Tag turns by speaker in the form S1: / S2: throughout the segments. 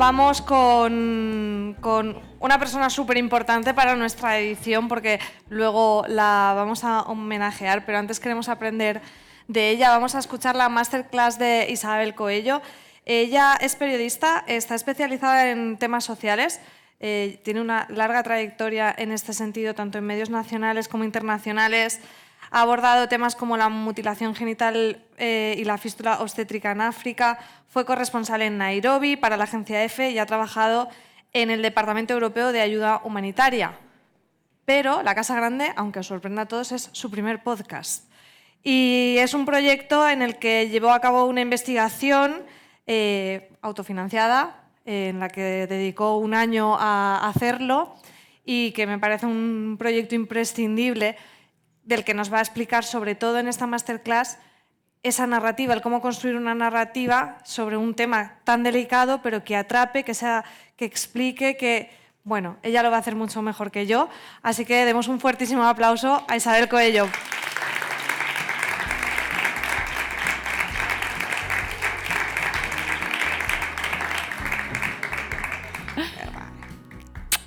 S1: vamos con una persona súper importante para nuestra edición, porque luego la vamos a homenajear, pero antes queremos aprender de ella. Vamos a escuchar la masterclass de Isabel Coello. Ella es periodista, está especializada en temas sociales, tiene una larga trayectoria en este sentido, tanto en medios nacionales como internacionales. Ha abordado temas como la mutilación genital y la fístula obstétrica en África. Fue corresponsal en Nairobi para la agencia EFE y ha trabajado en el Departamento Europeo de Ayuda Humanitaria. Pero La Casa Grande, aunque os sorprenda a todos, es su primer podcast. Y es un proyecto en el que llevó a cabo una investigación autofinanciada, en la que dedicó un año a hacerlo y que me parece un proyecto imprescindible, del que nos va a explicar, sobre todo en esta masterclass, esa narrativa, el cómo construir una narrativa sobre un tema tan delicado, pero que atrape, que explique, que, bueno, ella lo va a hacer mucho mejor que yo. Así que demos un fuertísimo aplauso a Isabel Coello.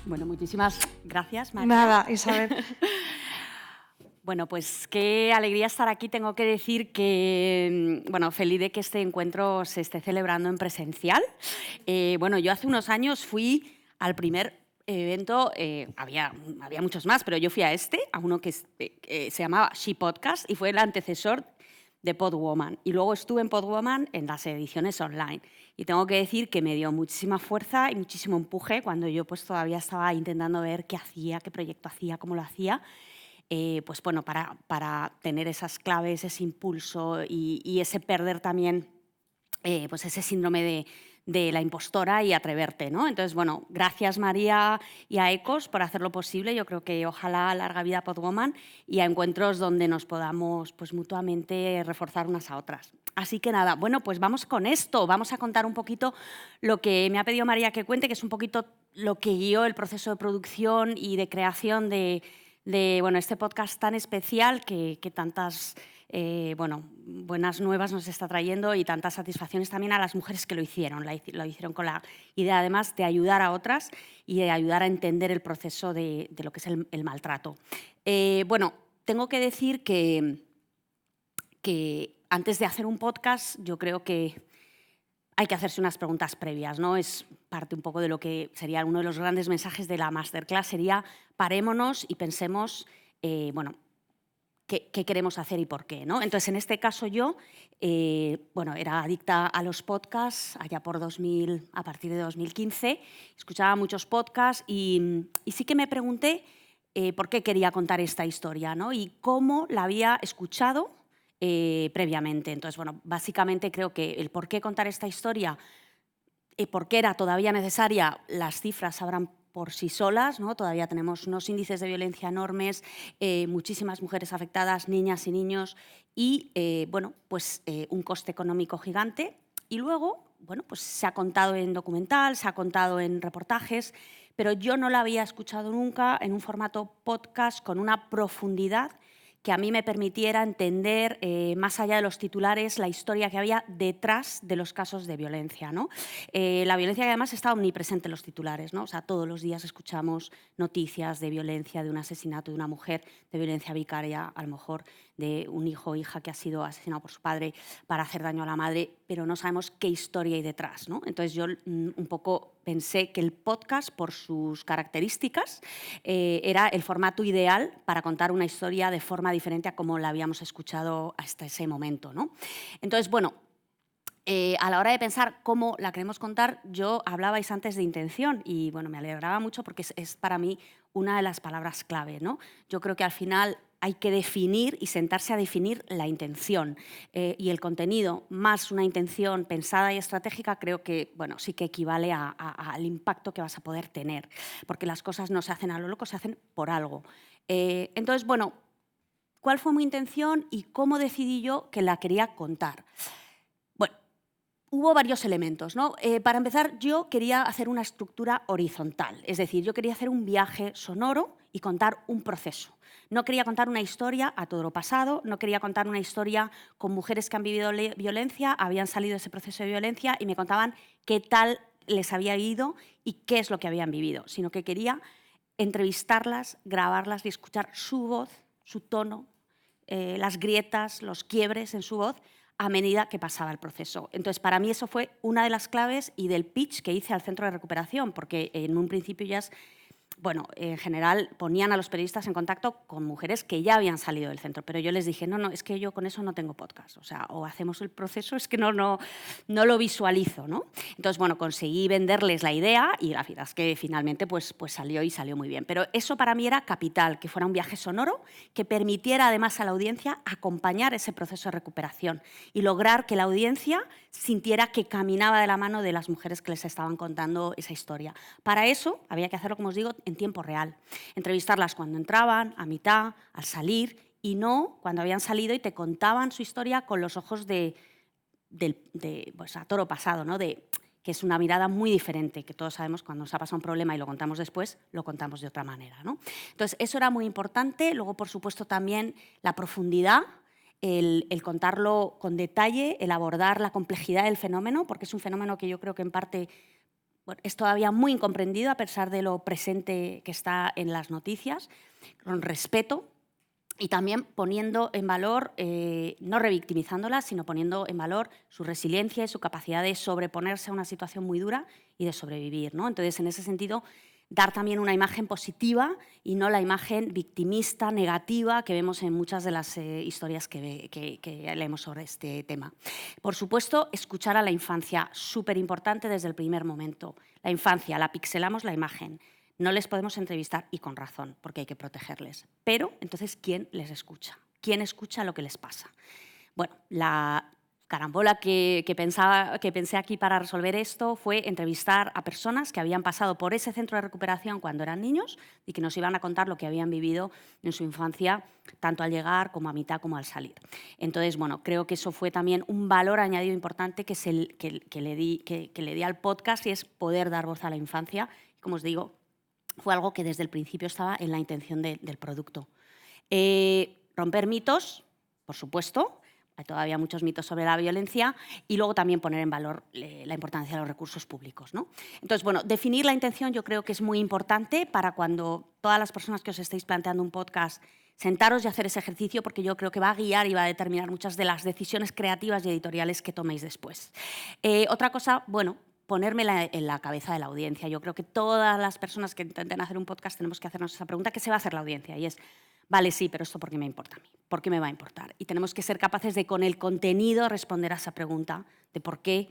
S2: Bueno, muchísimas gracias, María.
S1: Nada, Isabel.
S2: Bueno, pues qué alegría estar aquí. Tengo que decir que, bueno, feliz de que este encuentro se esté celebrando en presencial. Bueno, yo hace unos años fui al primer evento, había muchos más, pero yo fui a uno que se llamaba She Podcast y fue el antecesor de Podwoman. Y luego estuve en Podwoman en las ediciones online. Y tengo que decir que me dio muchísima fuerza y muchísimo empuje cuando yo pues todavía estaba intentando ver qué hacía, qué proyecto hacía, cómo lo hacía. Pues bueno, para tener esas claves, ese impulso y ese perder también pues ese síndrome de la impostora y atreverte, ¿no? Entonces, bueno, gracias María y a Ecos por hacerlo posible. Yo creo que ojalá larga vida a Podwoman y a encuentros donde nos podamos pues mutuamente reforzar unas a otras. Así que nada, bueno, pues vamos con esto. Vamos a contar un poquito lo que me ha pedido María que cuente, que es un poquito lo que guió el proceso de producción y de creación de bueno, este podcast tan especial que tantas bueno, buenas nuevas nos está trayendo y tantas satisfacciones también a las mujeres que lo hicieron. Lo hicieron con la idea, además, de ayudar a otras y de ayudar a entender el proceso de lo que es el maltrato. Bueno, tengo que decir que antes de hacer un podcast, yo creo que hay que hacerse unas preguntas previas, ¿no? Es parte un poco de lo que sería uno de los grandes mensajes de la masterclass, sería parémonos y pensemos, bueno, qué queremos hacer y por qué, ¿no? Entonces, en este caso yo, bueno, era adicta a los podcasts allá por a partir de 2015, escuchaba muchos podcasts y sí que me pregunté por qué quería contar esta historia, ¿no? Y cómo la había escuchado previamente. Entonces, bueno, básicamente creo que el por qué contar esta historia, por qué era todavía necesaria, las cifras habrán por sí solas, ¿no? Todavía tenemos unos índices de violencia enormes, muchísimas mujeres afectadas, niñas y niños, y bueno, pues un coste económico gigante. Y luego, bueno, pues se ha contado en documental, se ha contado en reportajes, pero yo no la había escuchado nunca en un formato podcast con una profundidad que a mí me permitiera entender, más allá de los titulares, la historia que había detrás de los casos de violencia, ¿no? La violencia que además está omnipresente en los titulares, ¿no? O sea, todos los días escuchamos noticias de violencia, de un asesinato de una mujer, de violencia vicaria, a lo mejor de un hijo o hija que ha sido asesinado por su padre para hacer daño a la madre, pero no sabemos qué historia hay detrás, ¿no? Entonces yo un poco pensé que el podcast, por sus características, era el formato ideal para contar una historia de forma diferente a como la habíamos escuchado hasta ese momento, ¿no? Entonces, bueno, a la hora de pensar cómo la queremos contar, yo hablabais antes de intención y bueno, me alegraba mucho porque es para mí una de las palabras clave, ¿no? Yo creo que al final hay que definir y sentarse a definir la intención y el contenido, más una intención pensada y estratégica, creo que bueno, sí que equivale al impacto que vas a poder tener, porque las cosas no se hacen a lo loco, se hacen por algo. Entonces, bueno, ¿cuál fue mi intención y cómo decidí yo que la quería contar? Bueno, hubo varios elementos, ¿no? Para empezar, yo quería hacer una estructura horizontal, es decir, yo quería hacer un viaje sonoro y contar un proceso. No quería contar una historia a todo lo pasado, no quería contar una historia con mujeres que han vivido violencia, habían salido de ese proceso de violencia y me contaban qué tal les había ido y qué es lo que habían vivido, sino que quería entrevistarlas, grabarlas y escuchar su voz, su tono, las grietas, los quiebres en su voz a medida que pasaba el proceso. Entonces, para mí eso fue una de las claves y del pitch que hice al centro de recuperación, porque en un principio ya bueno, en general ponían a los periodistas en contacto con mujeres que ya habían salido del centro, pero yo les dije, no, es que yo con eso no tengo podcast, o sea, o hacemos el proceso, es que no lo visualizo, ¿no? Entonces, bueno, conseguí venderles la idea y la verdad es que finalmente pues salió y salió muy bien. Pero eso para mí era capital, que fuera un viaje sonoro que permitiera además a la audiencia acompañar ese proceso de recuperación y lograr que la audiencia sintiera que caminaba de la mano de las mujeres que les estaban contando esa historia. Para eso había que hacerlo, como os digo, en tiempo real. Entrevistarlas cuando entraban, a mitad, al salir, y no cuando habían salido y te contaban su historia con los ojos pues, a toro pasado, ¿no? Que es una mirada muy diferente, que todos sabemos cuando nos ha pasado un problema y lo contamos después, lo contamos de otra manera, ¿no? Entonces, eso era muy importante. Luego, por supuesto, también la profundidad, el contarlo con detalle, el abordar la complejidad del fenómeno, porque es un fenómeno que yo creo que en parte es todavía muy incomprendido a pesar de lo presente que está en las noticias, con respeto y también poniendo en valor, no revictimizándolas, sino poniendo en valor su resiliencia y su capacidad de sobreponerse a una situación muy dura y de sobrevivir, ¿no? Entonces, en ese sentido, dar también una imagen positiva y no la imagen victimista, negativa, que vemos en muchas de las historias que leemos sobre este tema. Por supuesto, escuchar a la infancia, súper importante desde el primer momento. La infancia, la pixelamos la imagen. No les podemos entrevistar, y con razón, porque hay que protegerles. Pero, entonces, ¿quién les escucha? ¿Quién escucha lo que les pasa? Bueno, la carambola que pensé aquí para resolver esto fue entrevistar a personas que habían pasado por ese centro de recuperación cuando eran niños y que nos iban a contar lo que habían vivido en su infancia, tanto al llegar como a mitad como al salir. Entonces, bueno, creo que eso fue también un valor añadido importante que le di al podcast, y es poder dar voz a la infancia. Como os digo, fue algo que desde el principio estaba en la intención del producto. Romper mitos, por supuesto. Hay todavía muchos mitos sobre la violencia, y luego también poner en valor la importancia de los recursos públicos, ¿no? Entonces, bueno, definir la intención yo creo que es muy importante para cuando todas las personas que os estéis planteando un podcast, sentaros y hacer ese ejercicio, porque yo creo que va a guiar y va a determinar muchas de las decisiones creativas y editoriales que toméis después. Otra cosa, bueno, ponerme en la cabeza de la audiencia. Yo creo que todas las personas que intenten hacer un podcast tenemos que hacernos esa pregunta: ¿qué se va a hacer la audiencia? Y es, vale, sí, pero ¿esto por qué me importa a mí? ¿Por qué me va a importar? Y tenemos que ser capaces de, con el contenido, responder a esa pregunta de por qué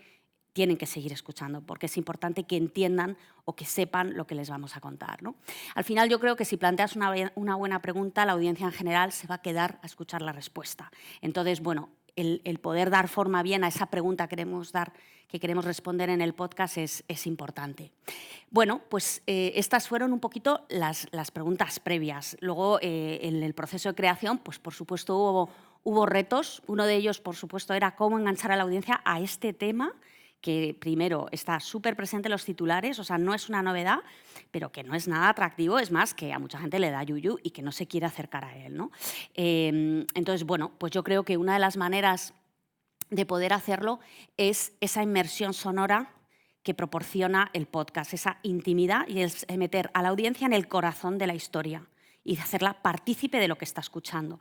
S2: tienen que seguir escuchando, porque es importante que entiendan o que sepan lo que les vamos a contar, ¿no? Al final, yo creo que si planteas una buena pregunta, la audiencia en general se va a quedar a escuchar la respuesta. Entonces, bueno, el poder dar forma bien a esa pregunta que queremos responder en el podcast es importante. Bueno, pues estas fueron un poquito las preguntas previas. Luego, en el proceso de creación, pues por supuesto hubo retos. Uno de ellos, por supuesto, era cómo enganchar a la audiencia a este tema, que primero está súper presente en los titulares, o sea, no es una novedad, pero que no es nada atractivo, es más, que a mucha gente le da yuyu y que no se quiere acercar a él, ¿no? Entonces, bueno, pues yo creo que una de las maneras de poder hacerlo es esa inmersión sonora que proporciona el podcast, esa intimidad, y es meter a la audiencia en el corazón de la historia y hacerla partícipe de lo que está escuchando.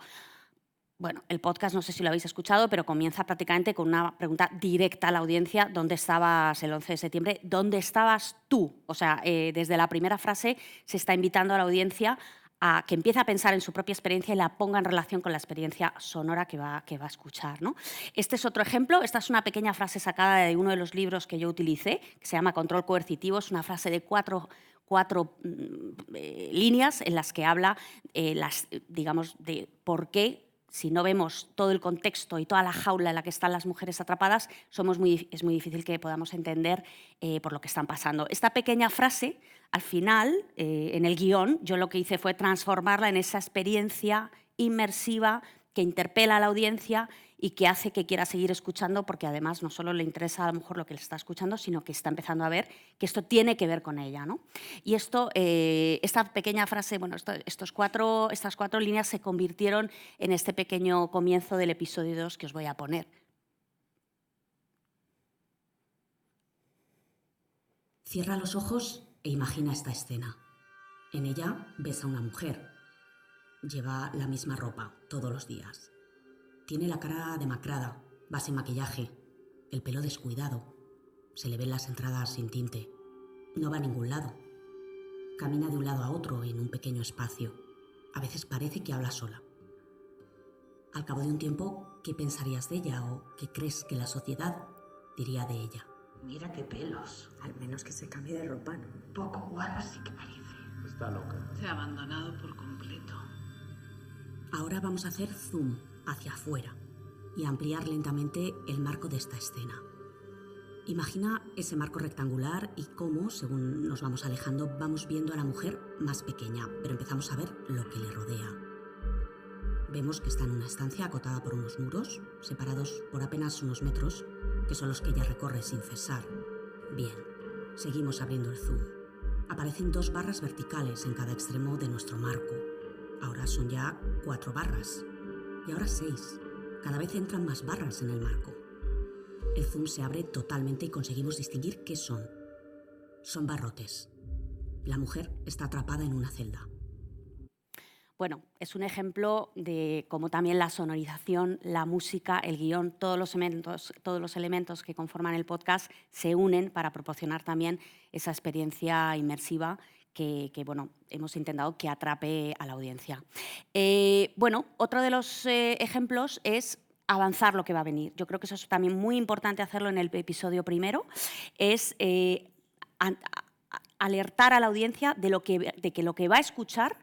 S2: Bueno, el podcast, no sé si lo habéis escuchado, pero comienza prácticamente con una pregunta directa a la audiencia: ¿dónde estabas el 11 de septiembre? ¿Dónde estabas tú? O sea, desde la primera frase se está invitando a la audiencia a que empiece a pensar en su propia experiencia y la ponga en relación con la experiencia sonora que va a escuchar, ¿no? Este es otro ejemplo. Esta es una pequeña frase sacada de uno de los libros que yo utilicé, que se llama Control coercitivo. Es una frase de cuatro líneas en las que habla, digamos, de por qué, si no vemos todo el contexto y toda la jaula en la que están las mujeres atrapadas, es muy difícil que podamos entender por lo que están pasando. Esta pequeña frase, al final, en el guión, yo lo que hice fue transformarla en esa experiencia inmersiva que interpela a la audiencia y que hace que quiera seguir escuchando, porque además no solo le interesa a lo mejor lo que le está escuchando, sino que está empezando a ver que esto tiene que ver con ella, ¿no? Y esta pequeña frase, bueno, estas cuatro líneas se convirtieron en este pequeño comienzo del episodio 2 que os voy a poner.
S3: Cierra los ojos e imagina esta escena. En ella ves a una mujer. Lleva la misma ropa todos los días. Tiene la cara demacrada, va sin maquillaje, el pelo descuidado. Se le ven las entradas sin tinte. No va a ningún lado. Camina de un lado a otro en un pequeño espacio. A veces parece que habla sola. Al cabo de un tiempo, ¿qué pensarías de ella o qué crees que la sociedad diría de ella?
S4: Mira qué pelos.
S5: Al menos que se cambie de ropa, ¿no?
S4: Poco guarra sí que parece.
S6: Está loca.
S4: Se ha abandonado por completo.
S3: Ahora vamos a hacer zoom hacia afuera y ampliar lentamente el marco de esta escena. Imagina ese marco rectangular y cómo, según nos vamos alejando, vamos viendo a la mujer más pequeña, pero empezamos a ver lo que le rodea. Vemos que está en una estancia acotada por unos muros, separados por apenas unos metros, que son los que ella recorre sin cesar. Bien, seguimos abriendo el zoom. Aparecen 2 barras verticales en cada extremo de nuestro marco. Ahora son ya 4 barras. Y ahora 6. Cada vez entran más barras en el marco. El zoom se abre totalmente y conseguimos distinguir qué son. Son barrotes. La mujer está atrapada en una celda.
S2: Bueno, es un ejemplo de cómo también la sonorización, la música, el guión, todos los elementos que conforman el podcast se unen para proporcionar también esa experiencia inmersiva que bueno, hemos intentado que atrape a la audiencia. Bueno, otro de los ejemplos es avanzar lo que va a venir. Yo creo que eso es también muy importante hacerlo en el episodio primero, es alertar a la audiencia de que lo que va a escuchar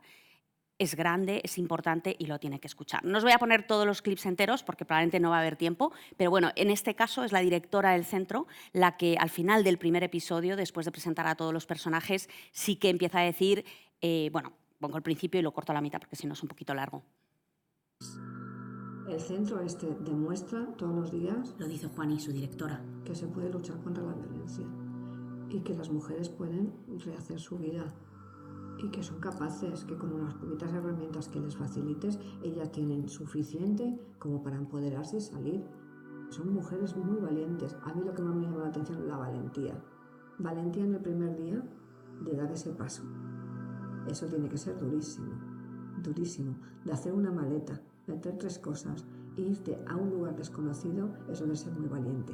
S2: es grande, es importante y lo tiene que escuchar. No os voy a poner todos los clips enteros porque probablemente no va a haber tiempo, pero bueno, en este caso es la directora del centro la que al final del primer episodio, después de presentar a todos los personajes, sí que empieza a decir, bueno, pongo el principio y lo corto a la mitad porque si no es un poquito largo.
S5: El centro demuestra todos los días,
S3: Lo dice Juani, su directora,
S5: que se puede luchar contra la violencia y que las mujeres pueden rehacer su vida y que son capaces, que con unas poquitas herramientas que les facilites, ellas tienen suficiente como para empoderarse y salir. Son mujeres muy valientes. A mí lo que más me llama la atención es la valentía. Valentía en el primer día de dar ese paso. Eso tiene que ser durísimo, durísimo. De hacer una maleta, meter 3 cosas e irte a un lugar desconocido, eso debe ser muy valiente.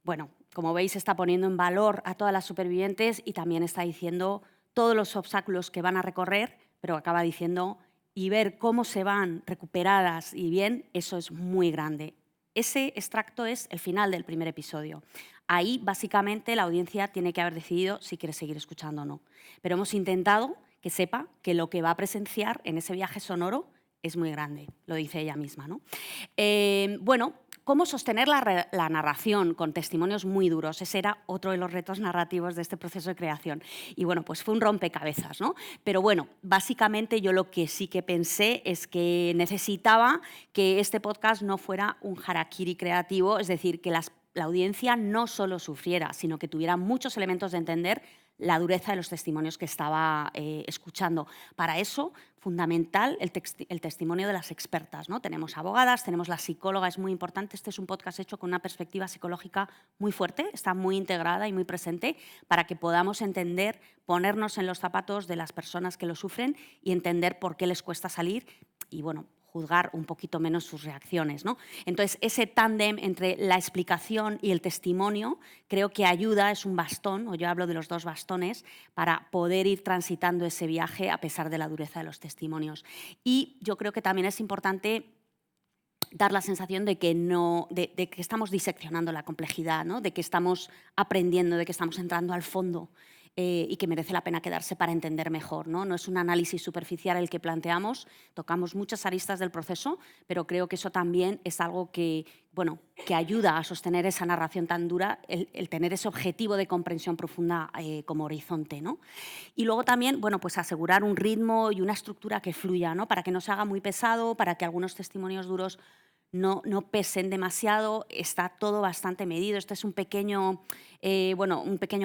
S2: Bueno, como veis, está poniendo en valor a todas las supervivientes y también está diciendo todos los obstáculos que van a recorrer, pero acaba diciendo, y ver cómo se van recuperadas y bien, eso es muy grande. Ese extracto es el final del primer episodio. Ahí, básicamente, la audiencia tiene que haber decidido si quiere seguir escuchando o no. Pero hemos intentado que sepa que lo que va a presenciar en ese viaje sonoro es muy grande, lo dice ella misma, ¿no? Bueno, ¿cómo sostener la narración con testimonios muy duros? Ese era otro de los retos narrativos de este proceso de creación. Y bueno, pues fue un rompecabezas, ¿no? Pero bueno, básicamente yo lo que sí que pensé es que necesitaba que este podcast no fuera un harakiri creativo, es decir, que la audiencia no solo sufriera, sino que tuviera muchos elementos de entender la dureza de los testimonios que estaba escuchando. Para eso, fundamental el testimonio de las expertas, ¿no? Tenemos abogadas, tenemos la psicóloga, es muy importante. Este es un podcast hecho con una perspectiva psicológica muy fuerte, está muy integrada y muy presente para que podamos entender, ponernos en los zapatos de las personas que lo sufren y entender por qué les cuesta salir y, bueno, juzgar un poquito menos sus reacciones, ¿no? Entonces, ese tándem entre la explicación y el testimonio creo que ayuda, es un bastón, o yo hablo de los 2 bastones, para poder ir transitando ese viaje a pesar de la dureza de los testimonios. Y yo creo que también es importante dar la sensación de que, de que estamos diseccionando la complejidad, ¿no? De que estamos aprendiendo, de que estamos entrando al fondo. Y que merece la pena quedarse para entender mejor, ¿no? No es un análisis superficial el que planteamos, tocamos muchas aristas del proceso, pero creo que eso también es algo que, bueno, que ayuda a sostener esa narración tan dura, el tener ese objetivo de comprensión profunda como horizonte, ¿no? Y luego también, bueno, pues asegurar un ritmo y una estructura que fluya, ¿no? Para que no se haga muy pesado, para que algunos testimonios duros no pesen demasiado, está todo bastante medido. Este es un pequeño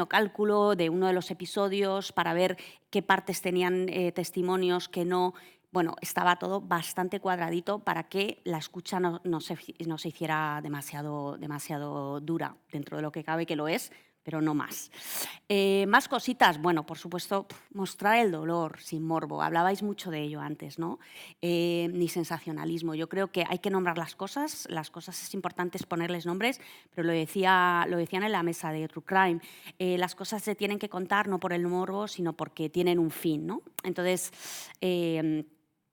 S2: cálculo de uno de los episodios para ver qué partes tenían testimonios, qué no. Bueno, estaba todo bastante cuadradito para que la escucha no se hiciera demasiado dura, dentro de lo que cabe, que lo es, pero no más. Más cositas, bueno, por supuesto, mostrar el dolor sin morbo. Hablabais mucho de ello antes, ¿no? Ni sensacionalismo. Yo creo que hay que nombrar las cosas es importante ponerles nombres, pero lo decían en la mesa de True Crime. Las cosas se tienen que contar no por el morbo, sino porque tienen un fin, ¿no? Entonces,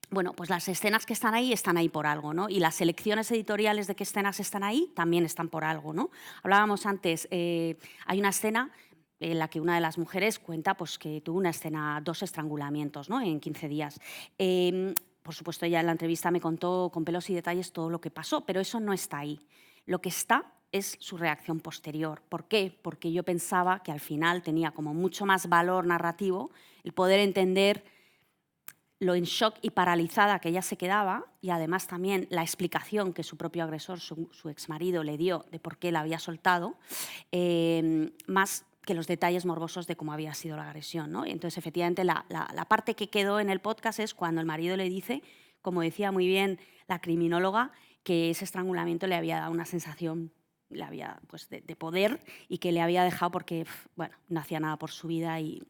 S2: bueno, pues las escenas que están ahí por algo, ¿no? Y las selecciones editoriales de qué escenas están ahí también están por algo, ¿no? Hablábamos antes, hay una escena en la que una de las mujeres cuenta pues, que tuvo una escena, 2 estrangulamientos, ¿no? En 15 días. Por supuesto, ella en la entrevista me contó con pelos y detalles todo lo que pasó, pero eso no está ahí. Lo que está es su reacción posterior. ¿Por qué? Porque yo pensaba que al final tenía como mucho más valor narrativo el poder entender lo en shock y paralizada que ella se quedaba, y además también la explicación que su propio agresor, su exmarido, le dio de por qué la había soltado, más que los detalles morbosos de cómo había sido la agresión, ¿no? Entonces, efectivamente, la parte que quedó en el podcast es cuando el marido le dice, como decía muy bien la criminóloga, que ese estrangulamiento le había dado una sensación pues, de poder, y que le había dejado porque bueno, no hacía nada por su vida y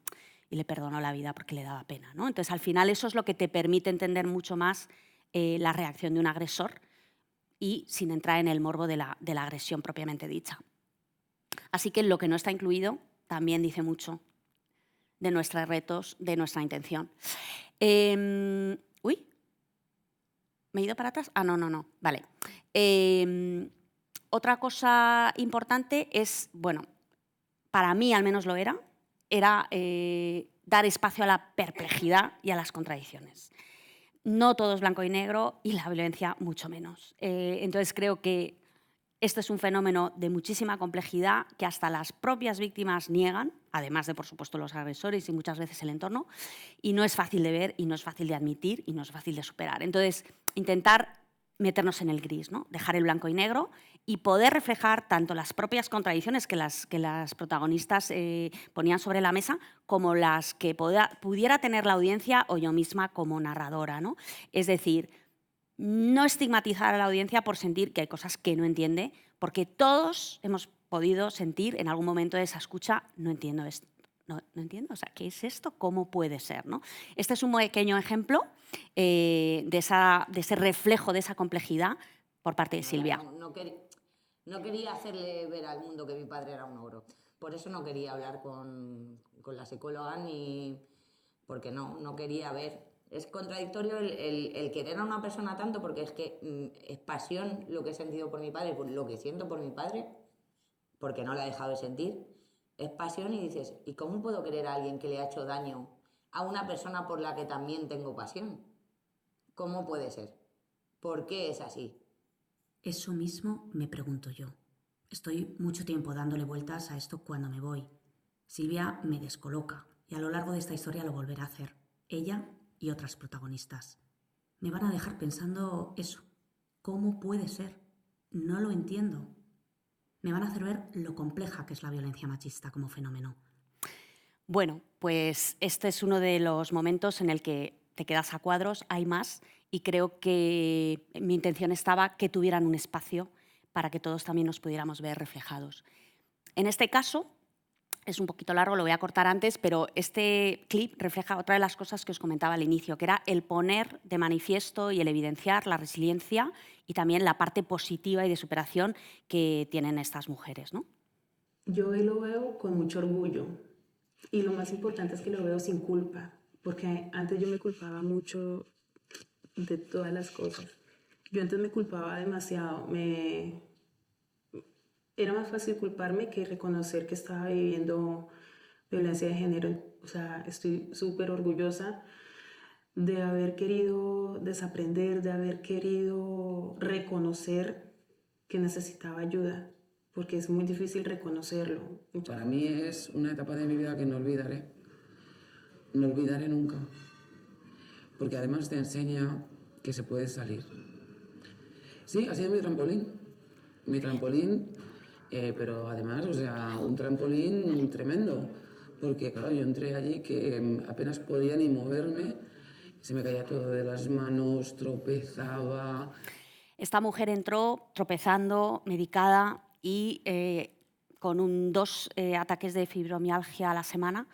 S2: le perdonó la vida porque le daba pena, ¿no? Entonces, al final, eso es lo que te permite entender mucho más la reacción de un agresor, y sin entrar en el morbo de la agresión propiamente dicha. Así que lo que no está incluido también dice mucho de nuestros retos, de nuestra intención. Uy, ¿me he ido para atrás? Ah, no, vale. Otra cosa importante es, bueno, para mí al menos lo era dar espacio a la perplejidad y a las contradicciones. No todo es blanco y negro, y la violencia mucho menos. Entonces creo que esto es un fenómeno de muchísima complejidad que hasta las propias víctimas niegan, además de, por supuesto, los agresores y muchas veces el entorno, y no es fácil de ver, y no es fácil de admitir, y no es fácil de superar. Entonces, intentar meternos en el gris, ¿no? Dejar el blanco y negro y poder reflejar tanto las propias contradicciones que las protagonistas ponían sobre la mesa, como las que pudiera tener la audiencia o yo misma como narradora, ¿no? Es decir, no estigmatizar a la audiencia por sentir que hay cosas que no entiende, porque todos hemos podido sentir en algún momento de esa escucha, no entiendo esto. No entiendo, o sea, ¿qué es esto? ¿Cómo puede ser? ¿No? Este es un pequeño ejemplo de ese reflejo, de esa complejidad por parte de Silvia.
S6: No quería hacerle ver al mundo que mi padre era un ogro. Por eso no quería hablar con la psicóloga, ni porque no quería ver. Es contradictorio el querer a una persona tanto, porque es que es pasión lo que he sentido por mi padre, lo que siento por mi padre, porque no la he dejado de sentir. Es pasión, y dices, ¿y cómo puedo querer a alguien que le ha hecho daño a una persona por la que también tengo pasión? ¿Cómo puede ser? ¿Por qué es así?
S3: Eso mismo me pregunto yo. Estoy mucho tiempo dándole vueltas a esto cuando me voy. Silvia me descoloca, y a lo largo de esta historia lo volverá a hacer. Ella y otras protagonistas. Me van a dejar pensando eso. ¿Cómo puede ser? No lo entiendo. Me van a hacer ver lo compleja que es la violencia machista como fenómeno.
S2: Bueno, pues este es uno de los momentos en el que te quedas a cuadros, hay más, y creo que mi intención estaba que tuvieran un espacio para que todos también nos pudiéramos ver reflejados. En este caso, es un poquito largo, lo voy a cortar antes, pero este clip refleja otra de las cosas que os comentaba al inicio, que era el poner de manifiesto y el evidenciar la resiliencia y también la parte positiva y de superación que tienen estas mujeres, ¿no?
S7: Yo hoy lo veo con mucho orgullo, y lo más importante es que lo veo sin culpa, porque antes yo me culpaba mucho de todas las cosas. Yo antes me culpaba demasiado, era más fácil culparme que reconocer que estaba viviendo violencia de género. O sea, estoy súper orgullosa de haber querido desaprender, de haber querido reconocer que necesitaba ayuda, porque es muy difícil reconocerlo.
S8: Para mí es una etapa de mi vida que no olvidaré. No olvidaré nunca. Porque además te enseña que se puede salir. Sí, ha sido mi trampolín. Mi trampolín, pero además, o sea, un trampolín tremendo. Porque, claro, yo entré allí que apenas podía ni moverme. Se me caía todo de las manos, tropezaba.
S2: Esta mujer entró tropezando, medicada y con 2 ataques de fibromialgia a la semana,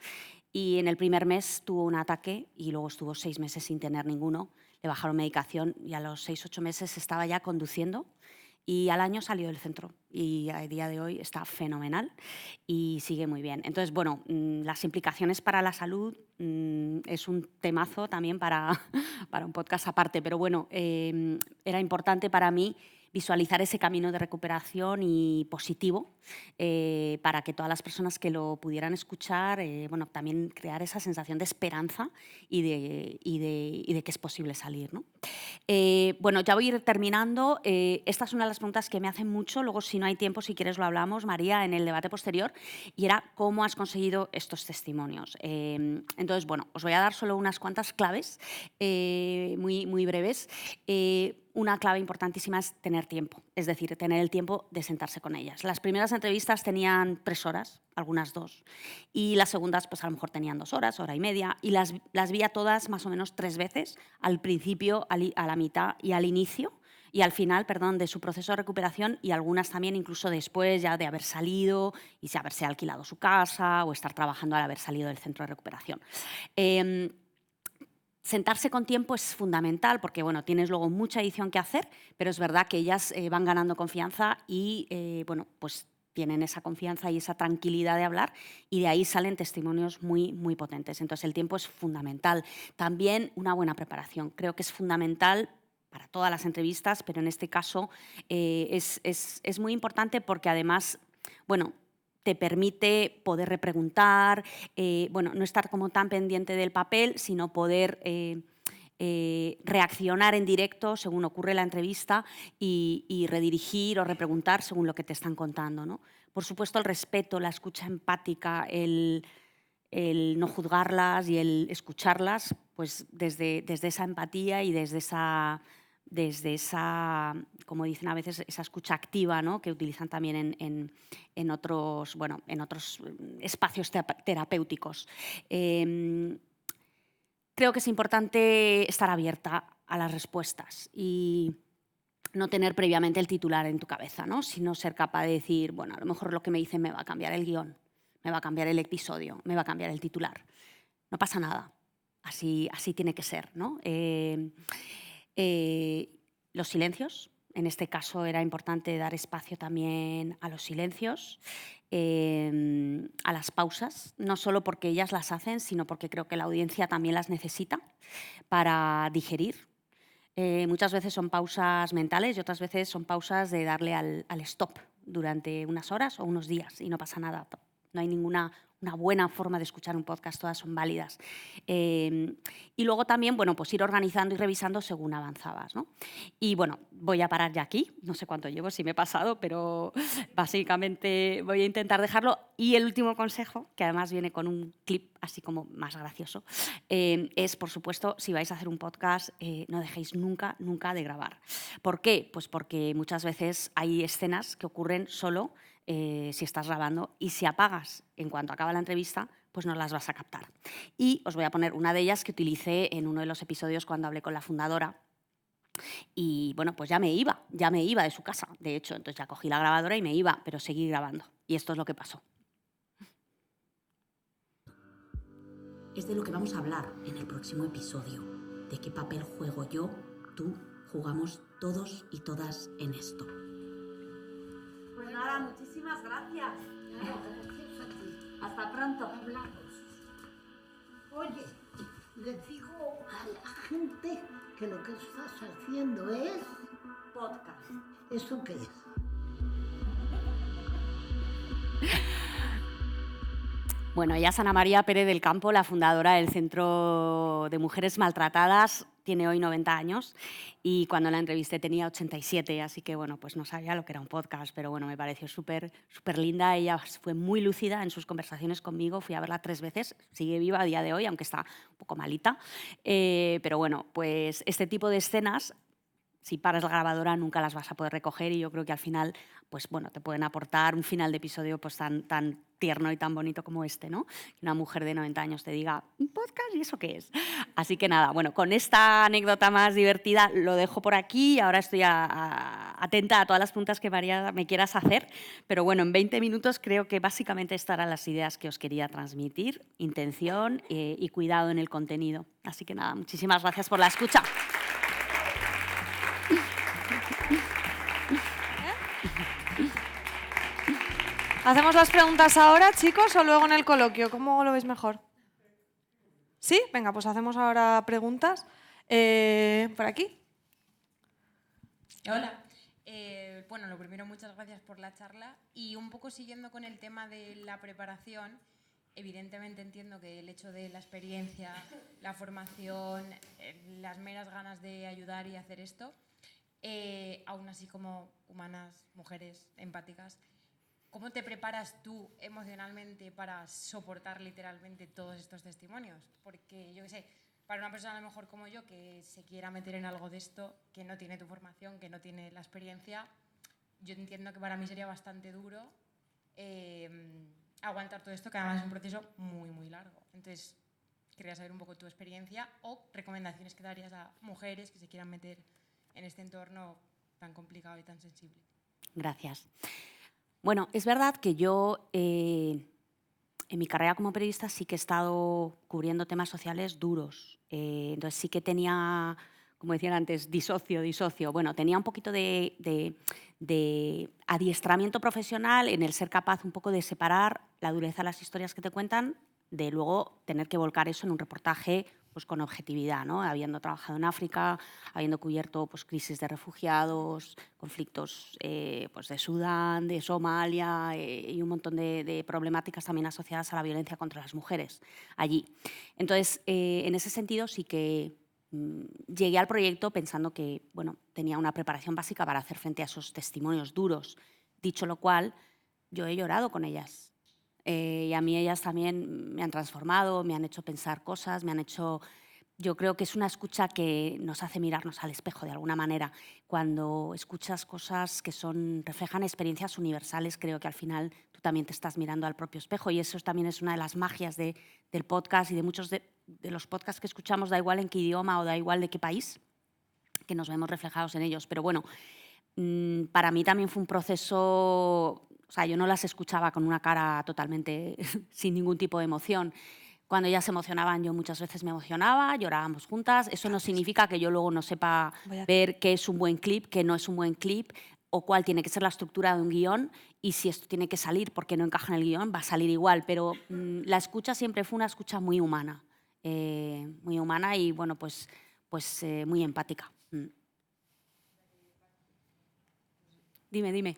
S2: y en el primer mes tuvo un ataque y luego estuvo 6 meses sin tener ninguno. Le bajaron medicación y a los 6-8 meses estaba ya conduciendo, y al año salió del centro y a día de hoy está fenomenal y sigue muy bien. Entonces, bueno, las implicaciones para la salud es un temazo también para un podcast aparte, pero bueno, era importante para mí visualizar ese camino de recuperación y positivo para que todas las personas que lo pudieran escuchar, bueno, también crear esa sensación de esperanza y de que es posible salir, ¿no? Bueno, ya voy a ir terminando. Esta es una de las preguntas que me hacen mucho, luego si no hay tiempo, si quieres lo hablamos, María, en el debate posterior, y era cómo has conseguido estos testimonios. Entonces, bueno, os voy a dar solo unas cuantas claves muy breves. Una clave importantísima es tener tiempo, es decir, tener el tiempo de sentarse con ellas. Las primeras entrevistas tenían 3 horas, algunas 2, y las segundas pues a lo mejor tenían 2 horas, hora y media, y las vi a todas más o menos 3 veces, al principio, a la mitad y al inicio, y al final, perdón, de su proceso de recuperación, y algunas también incluso después ya de haber salido y de haberse alquilado su casa o estar trabajando al haber salido del centro de recuperación. Sentarse con tiempo es fundamental porque, bueno, tienes luego mucha edición que hacer, pero es verdad que ellas van ganando confianza y, bueno, pues tienen esa confianza y esa tranquilidad de hablar, y de ahí salen testimonios muy potentes. Entonces, el tiempo es fundamental. También una buena preparación. Creo que es fundamental para todas las entrevistas, pero en este caso es muy importante porque además, bueno, te permite poder repreguntar, bueno, no estar como tan pendiente del papel, sino poder reaccionar en directo según ocurre la entrevista y redirigir o repreguntar según lo que te están contando, ¿no? Por supuesto, el respeto, la escucha empática, el no juzgarlas y el escucharlas, pues desde esa empatía y desde esa, como dicen a veces, esa escucha activa, ¿no? Que utilizan también en otros espacios terapéuticos. Creo que es importante estar abierta a las respuestas y no tener previamente el titular en tu cabeza, ¿no? Sino ser capaz de decir, bueno, a lo mejor lo que me dicen me va a cambiar el guión, me va a cambiar el episodio, me va a cambiar el titular. No pasa nada, así tiene que ser, ¿no? Los silencios, en este caso era importante dar espacio también a los silencios, a las pausas, no solo porque ellas las hacen, sino porque creo que la audiencia también las necesita para digerir. Muchas veces son pausas mentales y otras veces son pausas de darle al stop durante unas horas o unos días y no pasa nada. No hay ninguna una buena forma de escuchar un podcast, todas son válidas. Y luego también, bueno, pues ir organizando y revisando según avanzabas, ¿no? Y bueno, voy a parar ya aquí, no sé cuánto llevo, si me he pasado, pero básicamente voy a intentar dejarlo. Y el último consejo, que además viene con un clip así como más gracioso, es, por supuesto, si vais a hacer un podcast, no dejéis nunca de grabar. ¿Por qué? Pues porque muchas veces hay escenas que ocurren solo si estás grabando, y si apagas en cuanto acaba la entrevista, pues no las vas a captar. Y os voy a poner una de ellas que utilicé en uno de los episodios cuando hablé con la fundadora. Y bueno, pues ya me iba de su casa, de hecho. Entonces ya cogí la grabadora y me iba, pero seguí grabando. Y esto es lo que pasó.
S3: Es de lo que vamos a hablar en el próximo episodio. ¿De qué papel juego yo, tú, jugamos todos y todas en esto?
S2: Pues nada, muchísimas gracias. Hasta pronto.
S9: Hablamos. Oye, le digo a la gente que lo que estás haciendo es...
S2: Podcast.
S9: ¿Eso qué es?
S2: Bueno, ella es Ana María Pérez del Campo, la fundadora del Centro de Mujeres Maltratadas. Tiene hoy 90 años y cuando la entrevisté tenía 87, así que bueno, pues no sabía lo que era un podcast, pero bueno, me pareció súper linda. Ella fue muy lúcida en sus conversaciones conmigo, fui a verla 3 veces, sigue viva a día de hoy, aunque está un poco malita. Pero bueno, pues este tipo de escenas si paras la grabadora nunca las vas a poder recoger y yo creo que al final pues, bueno, te pueden aportar un final de episodio pues, tan tierno y tan bonito como este, ¿no? Que una mujer de 90 años te diga, ¿un podcast? ¿Y eso qué es? Así que nada, bueno, con esta anécdota más divertida lo dejo por aquí. Ahora estoy atenta a todas las preguntas que, María, me quieras hacer. Pero bueno, en 20 minutos creo que básicamente estarán las ideas que os quería transmitir, intención y cuidado en el contenido. Así que nada, muchísimas gracias por la escucha.
S1: ¿Hacemos las preguntas ahora, chicos, o luego en el coloquio? ¿Cómo lo veis mejor? ¿Sí? Venga, pues hacemos ahora preguntas. ¿Por aquí?
S10: Hola. Bueno, lo primero, muchas gracias por la charla. Y un poco siguiendo con el tema de la preparación, evidentemente entiendo que el hecho de la experiencia, la formación, las meras ganas de ayudar y hacer esto, aún así como humanas, mujeres, empáticas, ¿cómo te preparas tú emocionalmente para soportar literalmente todos estos testimonios? Porque, yo qué sé, para una persona a lo mejor como yo que se quiera meter en algo de esto, que no tiene tu formación, que no tiene la experiencia, yo entiendo que para mí sería bastante duro aguantar todo esto, que además es un proceso muy, muy largo. Entonces, quería saber un poco tu experiencia o recomendaciones que darías a mujeres que se quieran meter en este entorno tan complicado y tan sensible.
S2: Gracias. Bueno, es verdad que yo en mi carrera como periodista sí que he estado cubriendo temas sociales duros. Entonces sí que tenía, como decían antes, disocio. Bueno, tenía un poquito de adiestramiento profesional en el ser capaz un poco de separar la dureza de las historias que te cuentan de luego tener que volcar eso en un reportaje pues, con objetividad, ¿no? Habiendo trabajado en África, habiendo cubierto pues, crisis de refugiados, conflictos pues, de Sudán, de Somalia y un montón de problemáticas también asociadas a la violencia contra las mujeres allí. Entonces, en ese sentido sí que llegué al proyecto pensando que bueno, tenía una preparación básica para hacer frente a esos testimonios duros. Dicho lo cual, yo he llorado con ellas. Y a mí ellas también me han transformado, me han hecho pensar cosas, me han hecho... Yo creo que es una escucha que nos hace mirarnos al espejo de alguna manera. Cuando escuchas cosas que reflejan experiencias universales, creo que al final tú también te estás mirando al propio espejo y eso también es una de las magias del podcast y de muchos de los podcasts que escuchamos, da igual en qué idioma o da igual de qué país, que nos vemos reflejados en ellos. Pero bueno, para mí también fue un proceso... O sea, yo no las escuchaba con una cara totalmente sin ningún tipo de emoción. Cuando ellas se emocionaban, yo muchas veces me emocionaba, llorábamos juntas. Eso no significa que yo luego no sepa ver qué es un buen clip, qué no es un buen clip, o cuál tiene que ser la estructura de un guión, y si esto tiene que salir porque no encaja en el guión, va a salir igual. Pero la escucha siempre fue una escucha muy humana y, bueno, pues muy empática. Dime.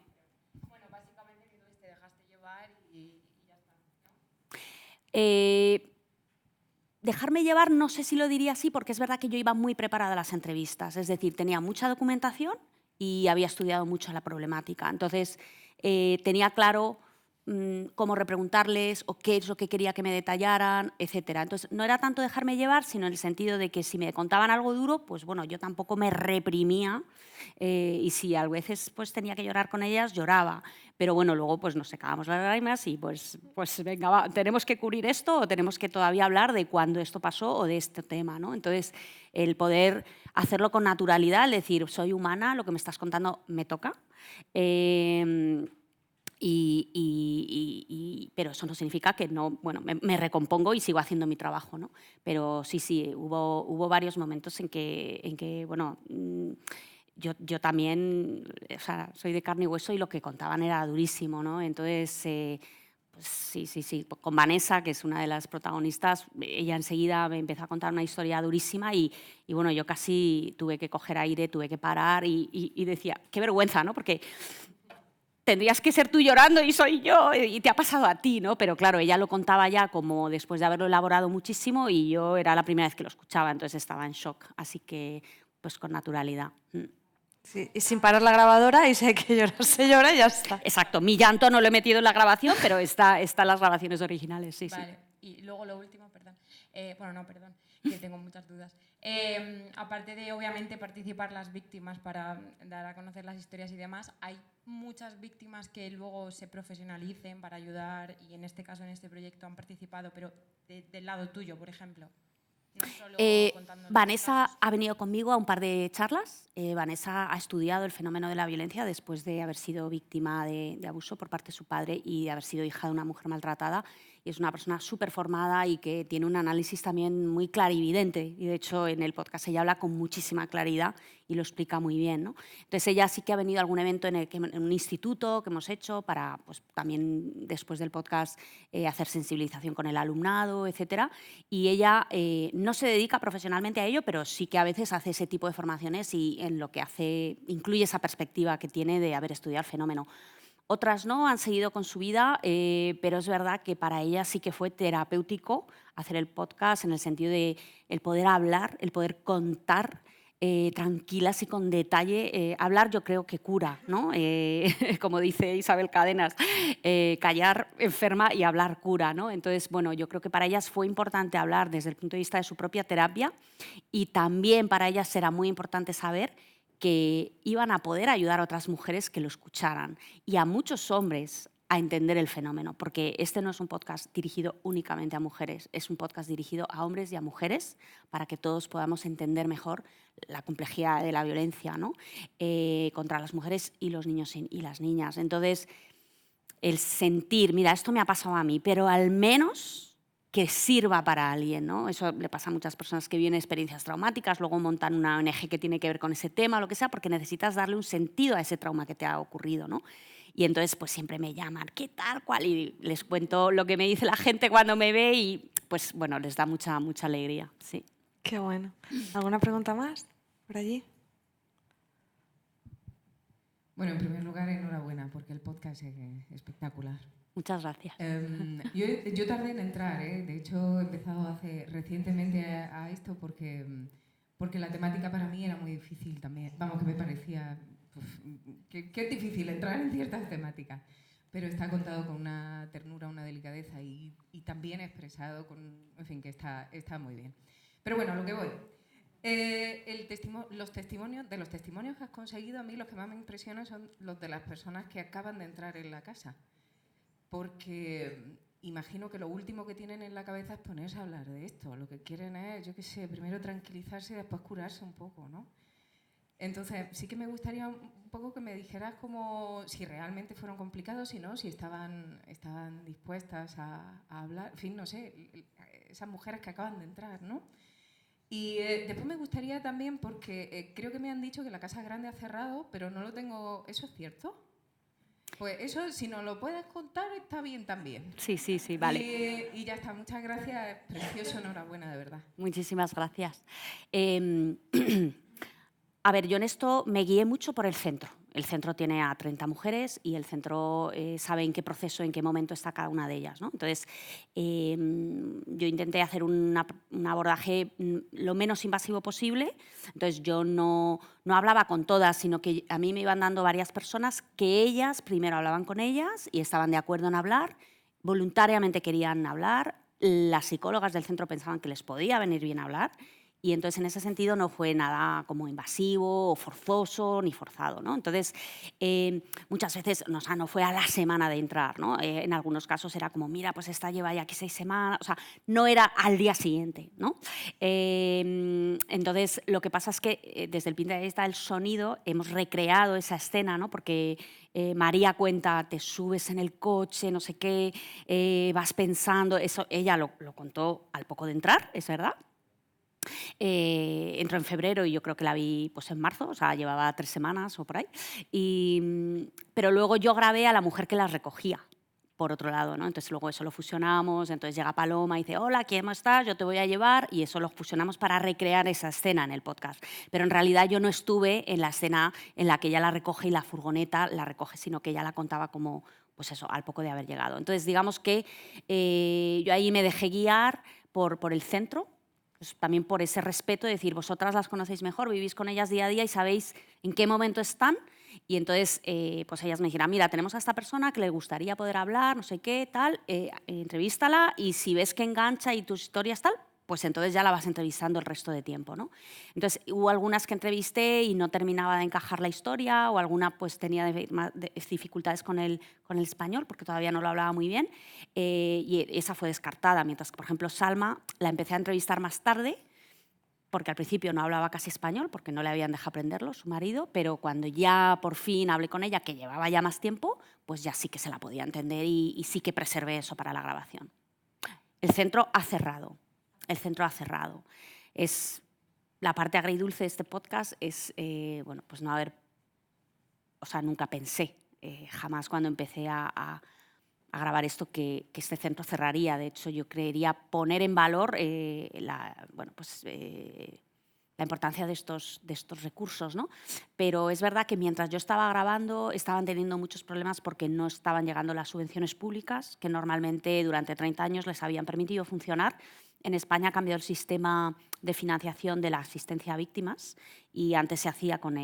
S2: Dejarme llevar, no sé si lo diría así, porque es verdad que yo iba muy preparada a las entrevistas. Es decir, tenía mucha documentación y había estudiado mucho la problemática. Entonces, tenía claro cómo repreguntarles o qué es lo que quería que me detallaran, etc. Entonces, no era tanto dejarme llevar, sino en el sentido de que si me contaban algo duro, pues bueno, yo tampoco me reprimía y si a veces pues, tenía que llorar con ellas, lloraba. Pero bueno, luego pues nos secábamos las lágrimas y pues venga, va, tenemos que cubrir esto o tenemos que todavía hablar de cuándo esto pasó o de este tema, ¿no? Entonces, el poder hacerlo con naturalidad, el decir, soy humana, lo que me estás contando me toca, pero eso no significa que no, bueno, me recompongo y sigo haciendo mi trabajo, ¿no? Pero sí, hubo varios momentos en que bueno... Yo también, o sea, soy de carne y hueso y lo que contaban era durísimo, ¿no? Entonces, pues sí. Con Vanessa, que es una de las protagonistas, ella enseguida me empezó a contar una historia durísima y bueno, yo casi tuve que coger aire, tuve que parar y decía, qué vergüenza, ¿no? Porque tendrías que ser tú llorando y soy yo y te ha pasado a ti, ¿no? Pero claro, ella lo contaba ya como después de haberlo elaborado muchísimo y yo era la primera vez que lo escuchaba, entonces estaba en shock, así que pues con naturalidad.
S1: Sí, y sin parar la grabadora y si hay que llorar, se llora y ya está.
S2: Exacto, mi llanto no lo he metido en la grabación, pero está en las grabaciones originales, sí.
S10: Vale, y luego lo último, perdón. que tengo muchas dudas. Aparte de, obviamente, participar las víctimas para dar a conocer las historias y demás, hay muchas víctimas que luego se profesionalicen para ayudar y en este caso, en este proyecto, han participado, pero del lado tuyo, por ejemplo. No solo contando
S2: Vanessa ha venido conmigo a un par de charlas. Vanessa ha estudiado el fenómeno de la violencia después de haber sido víctima de abuso por parte de su padre y de haber sido hija de una mujer maltratada. Y es una persona súper formada y que tiene un análisis también muy clarividente. Y de hecho, en el podcast ella habla con muchísima claridad y lo explica muy bien, ¿no? Entonces, ella sí que ha venido a algún evento en un instituto que hemos hecho para, pues, también después del podcast, hacer sensibilización con el alumnado, etcétera. Y ella no se dedica profesionalmente a ello, pero sí que a veces hace ese tipo de formaciones y en lo que hace incluye esa perspectiva que tiene de haber estudiado el fenómeno. Otras no, han seguido con su vida, pero es verdad que para ella sí que fue terapéutico hacer el podcast en el sentido de el poder hablar, el poder contar tranquilas y con detalle. Hablar yo creo que cura, ¿no? Como dice Isabel Cadenas, callar enferma y hablar cura, ¿no? Entonces, bueno, yo creo que para ellas fue importante hablar desde el punto de vista de su propia terapia y también para ellas será muy importante saber que iban a poder ayudar a otras mujeres que lo escucharan y a muchos hombres a entender el fenómeno, porque este no es un podcast dirigido únicamente a mujeres, es un podcast dirigido a hombres y a mujeres para que todos podamos entender mejor la complejidad de la violencia, ¿no? Contra las mujeres y los niños y las niñas. Entonces, el sentir, mira, esto me ha pasado a mí, pero al menos que sirva para alguien, ¿no? Eso le pasa a muchas personas que viven experiencias traumáticas, luego montan una ONG que tiene que ver con ese tema, lo que sea, porque necesitas darle un sentido a ese trauma que te ha ocurrido, ¿no? Y entonces pues siempre me llaman, ¿qué tal, cual? Y les cuento lo que me dice la gente cuando me ve y pues bueno, les da mucha alegría, sí.
S1: Qué bueno. ¿Alguna pregunta más por allí?
S11: Bueno, en primer lugar, enhorabuena, porque el podcast es espectacular.
S2: Muchas gracias.
S11: Yo tardé en entrar, de hecho he empezado recientemente a esto porque la temática para mí era muy difícil también. Vamos, que me parecía que es difícil entrar en ciertas temáticas, pero está contado con una ternura, una delicadeza y también expresado en fin, que está muy bien. Pero bueno, a lo que voy. Los testimonios que has conseguido, a mí los que más me impresionan son los de las personas que acaban de entrar en la casa. Porque imagino que lo último que tienen en la cabeza es ponerse a hablar de esto. Lo que quieren es, yo qué sé, primero tranquilizarse y después curarse un poco, ¿no? Entonces, sí que me gustaría un poco que me dijeras como si realmente fueron complicados, si no, si estaban dispuestas a hablar. En fin, no sé, esas mujeres que acaban de entrar, ¿no? Y después me gustaría también, porque creo que me han dicho que la Casa Grande ha cerrado, pero no lo tengo... ¿Eso es cierto? Pues eso, si nos lo puedes contar, está bien también.
S2: Sí, vale.
S11: Y ya está, muchas gracias, precioso, enhorabuena, de verdad.
S2: Muchísimas gracias. A ver, yo en esto me guié mucho por el centro. El centro tiene a 30 mujeres y el centro sabe en qué proceso, en qué momento está cada una de ellas, ¿no? Entonces, yo intenté hacer un abordaje lo menos invasivo posible. Entonces, yo no hablaba con todas, sino que a mí me iban dando varias personas que ellas primero hablaban con ellas y estaban de acuerdo en hablar, voluntariamente querían hablar, las psicólogas del centro pensaban que les podía venir bien hablar. Y entonces, en ese sentido, no fue nada como invasivo o forzoso ni forzado, ¿no? Entonces, muchas veces, no fue a la semana de entrar, ¿no? En algunos casos era como, mira, pues esta lleva ya aquí 6 semanas, o sea, no era al día siguiente, ¿no? Entonces, lo que pasa es que desde el punto de vista del sonido hemos recreado esa escena, ¿no? Porque María cuenta, te subes en el coche, no sé qué, vas pensando, eso ella lo contó al poco de entrar, es verdad. Entró en febrero y yo creo que la vi pues, en marzo, o sea, llevaba 3 semanas o por ahí. Pero luego yo grabé a la mujer que las recogía, por otro lado, ¿no? Entonces luego eso lo fusionamos, entonces llega Paloma y dice, hola, ¿cómo estás? Yo te voy a llevar, y eso lo fusionamos para recrear esa escena en el podcast. Pero en realidad yo no estuve en la escena en la que ella la recoge y la furgoneta la recoge, sino que ella la contaba como, pues eso, al poco de haber llegado. Entonces digamos que yo ahí me dejé guiar por el centro, pues también por ese respeto de decir, vosotras las conocéis mejor, vivís con ellas día a día y sabéis en qué momento están. Y entonces pues ellas me dijeron, mira, tenemos a esta persona que le gustaría poder hablar, no sé qué, tal, entrevístala y si ves que engancha y tus historias tal, pues entonces ya la vas entrevistando el resto de tiempo, ¿no? Entonces, hubo algunas que entrevisté y no terminaba de encajar la historia, o alguna pues tenía dificultades con el español, porque todavía no lo hablaba muy bien, y esa fue descartada. Mientras que, por ejemplo, Salma la empecé a entrevistar más tarde, porque al principio no hablaba casi español, porque no le habían dejado aprenderlo, su marido, pero cuando ya por fin hablé con ella, que llevaba ya más tiempo, pues ya sí que se la podía entender y sí que preservé eso para la grabación. El centro ha cerrado. El centro ha cerrado. Es la parte agridulce de este podcast es, bueno, pues no haber, o sea, nunca pensé, jamás cuando empecé a grabar esto, que este centro cerraría. De hecho, yo creería poner en valor bueno, pues, la importancia de estos recursos, ¿no? Pero es verdad que mientras yo estaba grabando estaban teniendo muchos problemas porque no estaban llegando las subvenciones públicas que normalmente durante 30 años les habían permitido funcionar. En España ha cambiado el sistema de financiación de la asistencia a víctimas y antes se hacía con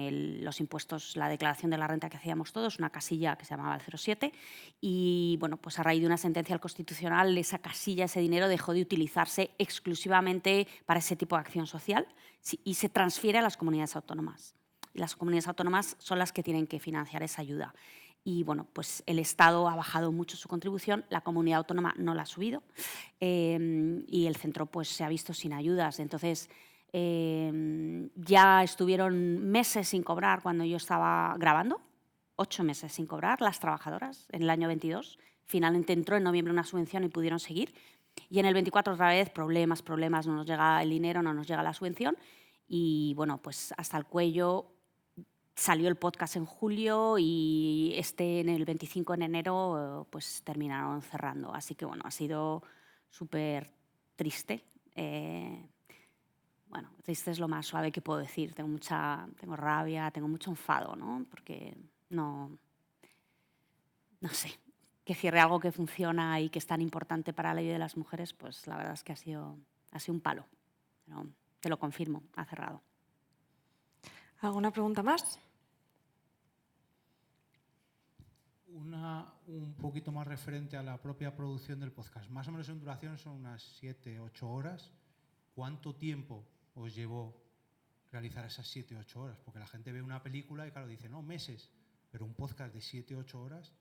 S2: los impuestos, la declaración de la renta que hacíamos todos, una casilla que se llamaba el 07 y bueno, pues a raíz de una sentencia del Constitucional esa casilla, ese dinero dejó de utilizarse exclusivamente para ese tipo de acción social y se transfiere a las comunidades autónomas. Y las comunidades autónomas son las que tienen que financiar esa ayuda. Y bueno, pues el Estado ha bajado mucho su contribución, la comunidad autónoma no la ha subido y el centro pues se ha visto sin ayudas. Entonces ya estuvieron meses sin cobrar cuando yo estaba grabando, 8 meses sin cobrar las trabajadoras en el año 22. Finalmente entró en noviembre una subvención y pudieron seguir. Y en el 24 otra vez problemas, no nos llega el dinero, no nos llega la subvención y bueno, pues hasta el cuello. Salió el podcast en julio y en el 25 de enero pues terminaron cerrando. Así que bueno, ha sido súper triste. Bueno, triste es lo más suave que puedo decir. Tengo rabia, tengo mucho enfado, ¿no? Porque no sé, que cierre algo que funciona y que es tan importante para la vida de las mujeres, pues la verdad es que ha sido un palo. Pero te lo confirmo, ha cerrado.
S1: ¿Alguna pregunta más?
S12: Una un poquito más referente a la propia producción del podcast. Más o menos en duración son unas 7-8 horas. ¿Cuánto tiempo os llevó realizar esas 7-8 horas? Porque la gente ve una película y claro, dice, no, meses, pero un podcast de 7-8 horas,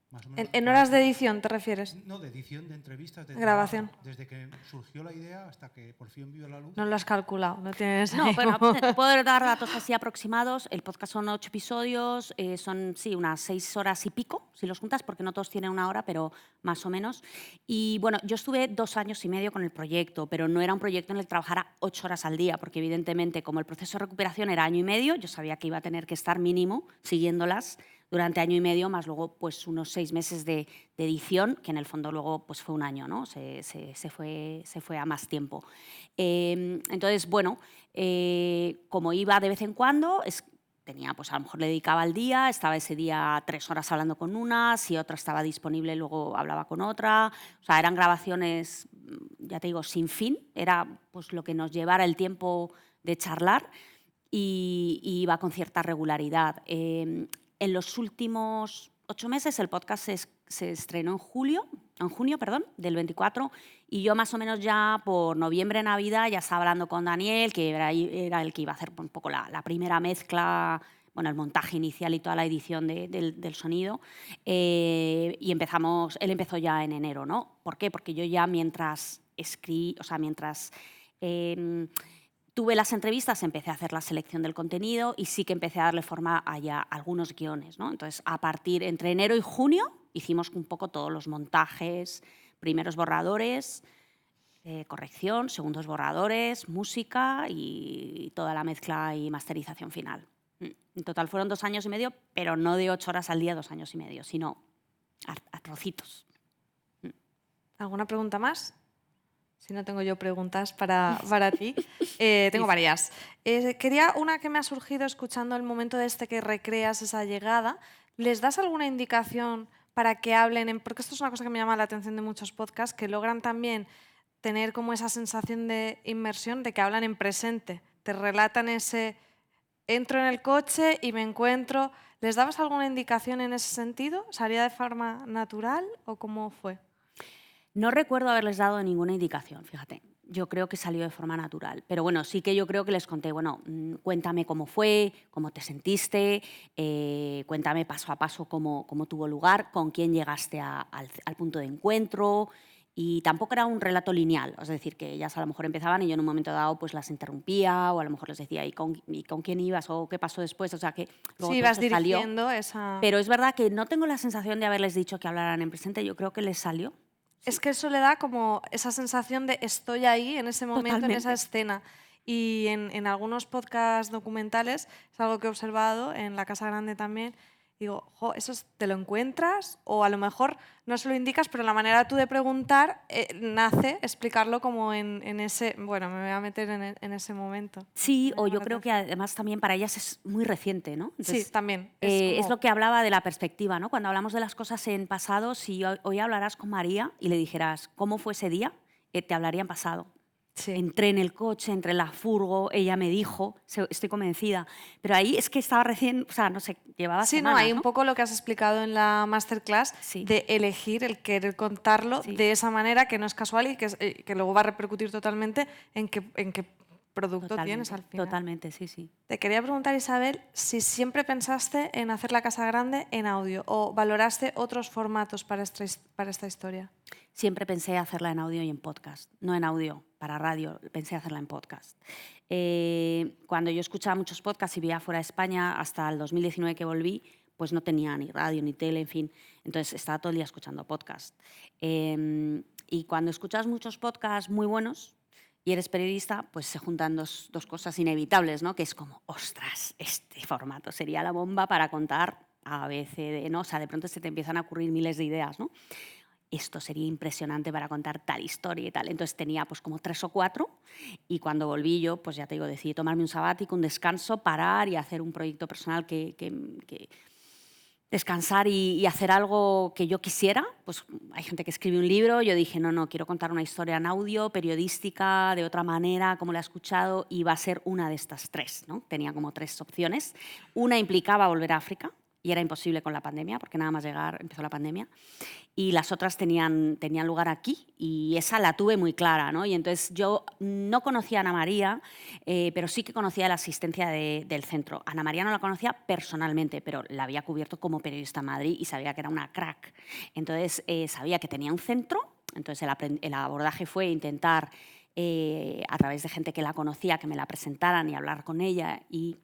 S12: más o menos.
S1: ¿En horas de edición te refieres?
S12: No, de edición, de entrevistas, de
S1: grabación.
S12: trabajo, desde que surgió la idea hasta que por fin vio la luz.
S1: No lo has calculado, no tienes...
S2: No, pero te puedo dar datos así aproximados. El podcast son 8 episodios, son sí, unas 6 horas y pico, si los juntas, porque no todos tienen 1 hora, pero más o menos. Y bueno, yo estuve 2 años y medio con el proyecto, pero no era un proyecto en el que trabajara 8 horas al día, porque evidentemente como el proceso de recuperación era 1 año y medio, yo sabía que iba a tener que estar mínimo siguiéndolas durante 1 año y medio, más luego pues unos 6 meses de edición, que en el fondo luego pues fue 1 año, ¿no? Se fue a más tiempo. Entonces, bueno, como iba de vez en cuando, tenía, pues a lo mejor le dedicaba al día, estaba ese día 3 horas hablando con una, si otra estaba disponible luego hablaba con otra. O sea, eran grabaciones, ya te digo, sin fin, era pues lo que nos llevara el tiempo de charlar y iba con cierta regularidad. En los últimos 8 meses el podcast se estrenó en junio, del 24, y yo más o menos ya por noviembre, Navidad, ya estaba hablando con Daniel, que era el que iba a hacer un poco la primera mezcla, bueno, el montaje inicial y toda la edición del sonido, y él empezó ya en enero, ¿no? ¿Por qué? Porque yo ya mientras tuve las entrevistas, empecé a hacer la selección del contenido y sí que empecé a darle forma a ya algunos guiones, ¿no? Entonces, entre enero y junio hicimos un poco todos los montajes, primeros borradores, corrección, segundos borradores, música y toda la mezcla y masterización final. En total fueron 2 años y medio, pero no de 8 horas al día, 2 años y medio, sino a trocitos.
S1: ¿Alguna pregunta más? Si no tengo yo preguntas para ti. Tengo varias. Quería una que me ha surgido escuchando el momento que recreas esa llegada. ¿Les das alguna indicación para que hablen? Porque esto es una cosa que me llama la atención de muchos podcasts, que logran también tener como esa sensación de inmersión, de que hablan en presente. Te relatan entro en el coche y me encuentro. ¿Les dabas alguna indicación en ese sentido? ¿Salía de forma natural o cómo fue?
S2: No recuerdo haberles dado ninguna indicación, fíjate. Yo creo que salió de forma natural. Pero bueno, sí que yo creo que les conté, bueno, cuéntame cómo fue, cómo te sentiste, cuéntame paso a paso cómo tuvo lugar, con quién llegaste al punto de encuentro. Y tampoco era un relato lineal, es decir, que ellas a lo mejor empezaban y yo en un momento dado pues las interrumpía o a lo mejor les decía, ¿y con quién ibas o qué pasó después? O sea, que luego
S1: Sí,
S2: todo
S1: vas
S2: se salió.
S1: dirigiendo esa...
S2: Pero es verdad que no tengo la sensación de haberles dicho que hablaran en presente, yo creo que les salió.
S1: Es que eso le da como esa sensación de estoy ahí en ese momento, en esa
S2: Totalmente.
S1: escena. Y en algunos podcasts documentales es algo que he observado, en La Casa Grande también. Digo, jo, ¿eso te lo encuentras? O a lo mejor no se lo indicas, pero la manera tú de preguntar nace explicarlo como en ese... Bueno, me voy a meter en ese momento.
S2: Sí, o yo creo que además también para ellas es muy reciente, ¿no?
S1: Sí, también.
S2: Es
S1: como-
S2: lo que hablaba de la perspectiva, ¿no? Cuando hablamos de las cosas en pasado, si hoy hablarás con María y le dijeras cómo fue ese día, te hablaría en pasado.
S1: Sí.
S2: Entré en el coche, entré en la furgo, ella me dijo, estoy convencida. Pero ahí es que estaba recién, o sea, no sé, llevaba
S1: Sí,
S2: semanas,
S1: no, hay un poco lo que has explicado en la masterclass de elegir el querer contarlo de esa manera que no es casual y que luego va a repercutir totalmente en qué producto tienes al final.
S2: Totalmente, sí, sí.
S1: Te quería preguntar, Isabel, si siempre pensaste en hacer La Casa Grande en audio o valoraste otros formatos para esta historia.
S2: Siempre pensé hacerla en audio y en podcast. No en audio, para radio, pensé hacerla en podcast. Cuando yo escuchaba muchos podcasts y vivía fuera de España, hasta el 2019 que volví, pues no tenía ni radio ni tele, en fin. Entonces estaba todo el día escuchando podcast. Y cuando escuchas muchos podcasts muy buenos y eres periodista, pues se juntan dos cosas inevitables, ¿no? Que es como, ostras, este formato sería la bomba para contar A, B, C, D, ¿no? O sea, de pronto se te empiezan a ocurrir miles de ideas, ¿no? Esto sería impresionante para contar tal historia y tal. Entonces tenía pues como 3 o 4 y cuando volví yo, pues ya te digo, decidí tomarme un sabático, un descanso, parar y hacer un proyecto personal que descansar y hacer algo que yo quisiera. Pues hay gente que escribe un libro, yo dije, no, quiero contar una historia en audio, periodística, de otra manera, como la he escuchado, y va a ser una de estas 3, ¿no? Tenía como 3 opciones. Una implicaba volver a África, y era imposible con la pandemia, porque nada más llegar empezó la pandemia. Y las otras tenían lugar aquí, y esa la tuve muy clara, ¿no? Y entonces yo no conocía a Ana María, pero sí que conocía la asistencia del centro. Ana María no la conocía personalmente, pero la había cubierto como periodista en Madrid y sabía que era una crack. Entonces sabía que tenía un centro, entonces el abordaje fue intentar, a través de gente que la conocía, que me la presentaran y hablar con ella y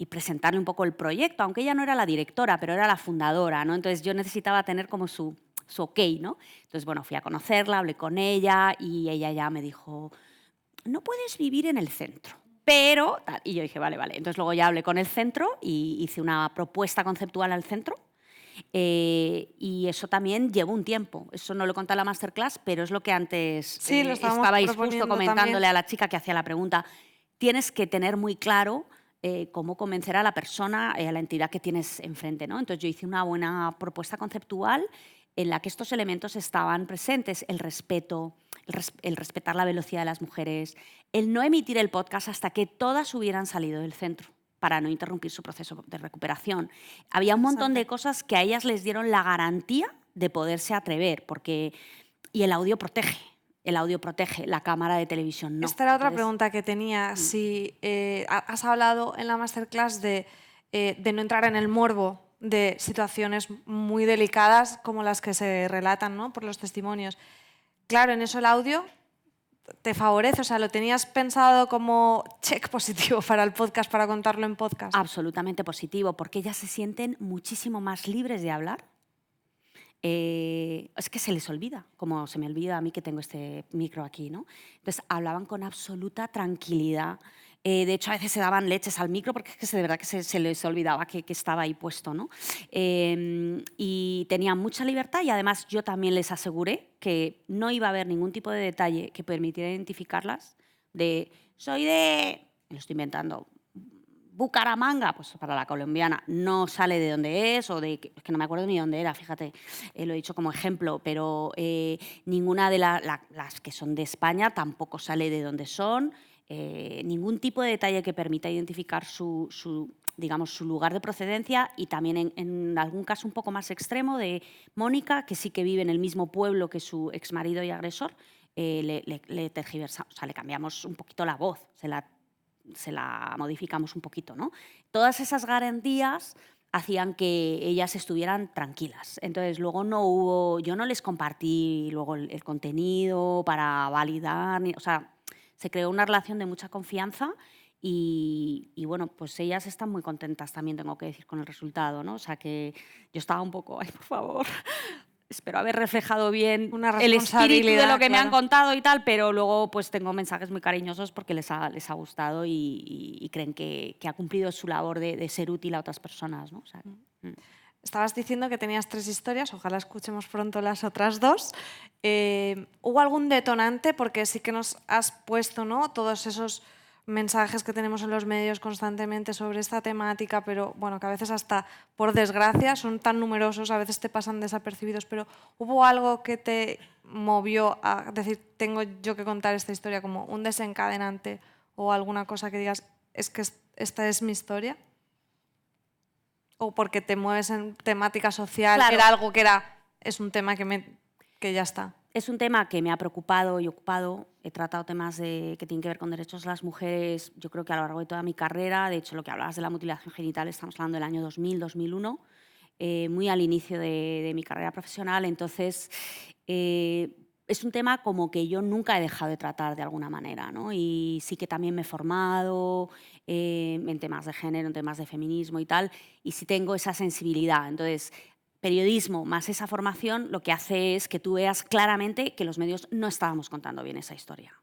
S2: presentarle un poco el proyecto, aunque ella no era la directora, pero era la fundadora, ¿no? Entonces yo necesitaba tener como su ok, ¿no? Entonces, bueno, fui a conocerla, hablé con ella y ella ya me dijo, no puedes vivir en el centro, pero... Tal. Y yo dije, vale. Entonces luego ya hablé con el centro y hice una propuesta conceptual al centro y eso también llevó un tiempo. Eso no lo conté en la masterclass, pero es lo que antes
S1: Sí, lo
S2: estabais justo
S1: proponiendo
S2: comentándole
S1: también.
S2: a la chica que hacía la pregunta. Tienes que tener muy claro cómo convencer a la persona, a la entidad que tienes enfrente, ¿no? Entonces yo hice una buena propuesta conceptual en la que estos elementos estaban presentes, el respeto, el respetar la velocidad de las mujeres, el no emitir el podcast hasta que todas hubieran salido del centro para no interrumpir su proceso de recuperación. Había un montón de cosas que a ellas les dieron la garantía de poderse atrever, y el audio protege. El audio protege, la cámara de televisión no.
S1: Esta era otra
S2: Entonces,
S1: pregunta que tenía. Si has hablado en la masterclass de no entrar en el morbo de situaciones muy delicadas como las que se relatan, ¿no? Por los testimonios. Claro, en eso el audio te favorece, o sea, ¿lo tenías pensado como check positivo para el podcast, para contarlo en podcast?
S2: Absolutamente positivo, porque ellas se sienten muchísimo más libres de hablar. Es que se les olvida, como se me olvida a mí que tengo este micro aquí, ¿no? Entonces hablaban con absoluta tranquilidad. De hecho, a veces se daban leches al micro porque es que de verdad que se les olvidaba que estaba ahí puesto, ¿no? Y tenían mucha libertad y además yo también les aseguré que no iba a haber ningún tipo de detalle que permitiera identificarlas de soy de, me lo estoy inventando, Bucaramanga, pues para la colombiana no sale de dónde es, o es que no me acuerdo ni dónde era, fíjate, lo he dicho como ejemplo, pero ninguna de las que son de España tampoco sale de dónde son, ningún tipo de detalle que permita identificar digamos, su lugar de procedencia y también en algún caso un poco más extremo de Mónica, que sí que vive en el mismo pueblo que su exmarido y agresor, le tergiversamos, o sea, le cambiamos un poquito la voz, se la modificamos un poquito, ¿no? Todas esas garantías hacían que ellas estuvieran tranquilas. Entonces, luego yo no les compartí luego el contenido para validar, o sea, se creó una relación de mucha confianza y bueno, pues ellas están muy contentas también, tengo que decir, con el resultado, ¿no? O sea, que yo estaba un poco, ay, por favor, espero haber reflejado bien el espíritu de lo que me han contado y tal, pero luego pues tengo mensajes muy cariñosos porque les ha gustado y creen que ha cumplido su labor de ser útil a otras personas, ¿no? O sea,
S1: Estabas diciendo que tenías 3 historias, ojalá escuchemos pronto las otras 2. ¿Hubo algún detonante? Porque sí que nos has puesto, ¿no?, todos esos mensajes que tenemos en los medios constantemente sobre esta temática, pero bueno, que a veces hasta, por desgracia, son tan numerosos, a veces te pasan desapercibidos, pero ¿hubo algo que te movió a decir, tengo yo que contar esta historia, como un desencadenante o alguna cosa que digas, es que esta es mi historia? ¿O porque te mueves en temática social? Claro. Era algo que es un tema que ya está.
S2: Es un tema que me ha preocupado y ocupado. He tratado temas que tienen que ver con derechos de las mujeres, yo creo que a lo largo de toda mi carrera. De hecho, lo que hablabas de la mutilación genital, estamos hablando del año 2000, 2001, muy al inicio de mi carrera profesional. Entonces, es un tema como que yo nunca he dejado de tratar de alguna manera, ¿no? Y sí que también me he formado en temas de género, en temas de feminismo y tal, y sí tengo esa sensibilidad. Entonces, periodismo más esa formación lo que hace es que tú veas claramente que los medios no estábamos contando bien esa historia,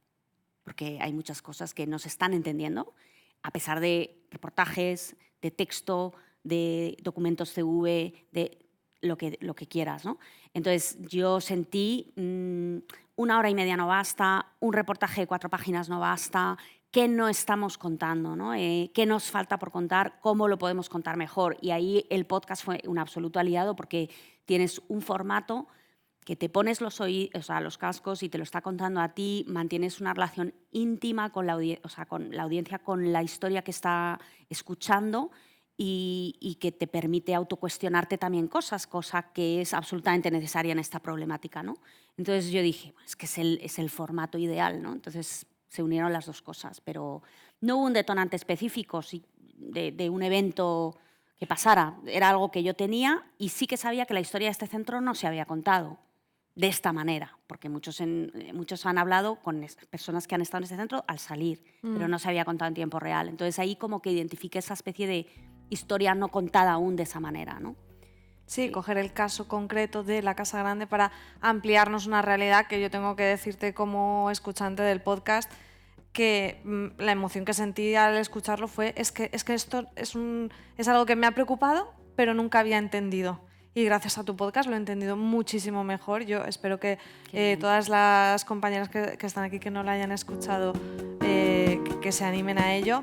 S2: porque hay muchas cosas que no se están entendiendo, a pesar de reportajes, de texto, de documentos CV, de lo que quieras, ¿no? Entonces yo sentí 1 hora y media no basta, un reportaje de 4 páginas no basta, ¿qué no estamos contando, ¿no? ¿Qué nos falta por contar? ¿Cómo lo podemos contar mejor? Y ahí el podcast fue un absoluto aliado porque tienes un formato que te pones los cascos y te lo está contando a ti, mantienes una relación íntima con la audiencia, con la historia que está escuchando y que te permite autocuestionarte también cosas, cosa que es absolutamente necesaria en esta problemática, ¿no? Entonces yo dije, es que es el formato ideal, ¿no? Entonces se unieron las 2 cosas, pero no hubo un detonante específico de un evento que pasara. Era algo que yo tenía y sí que sabía que la historia de este centro no se había contado de esta manera, porque muchos han hablado con personas que han estado en este centro al salir, pero no se había contado en tiempo real. Entonces ahí como que identifiqué esa especie de historia no contada aún de esa manera, ¿no?
S1: Sí, coger el caso concreto de la Casa Grande para ampliarnos una realidad que yo tengo que decirte como escuchante del podcast, que la emoción que sentí al escucharlo fue es que esto es algo que me ha preocupado, pero nunca había entendido. Y gracias a tu podcast lo he entendido muchísimo mejor. Yo espero que todas las compañeras que están aquí que no lo hayan escuchado, que se animen a ello.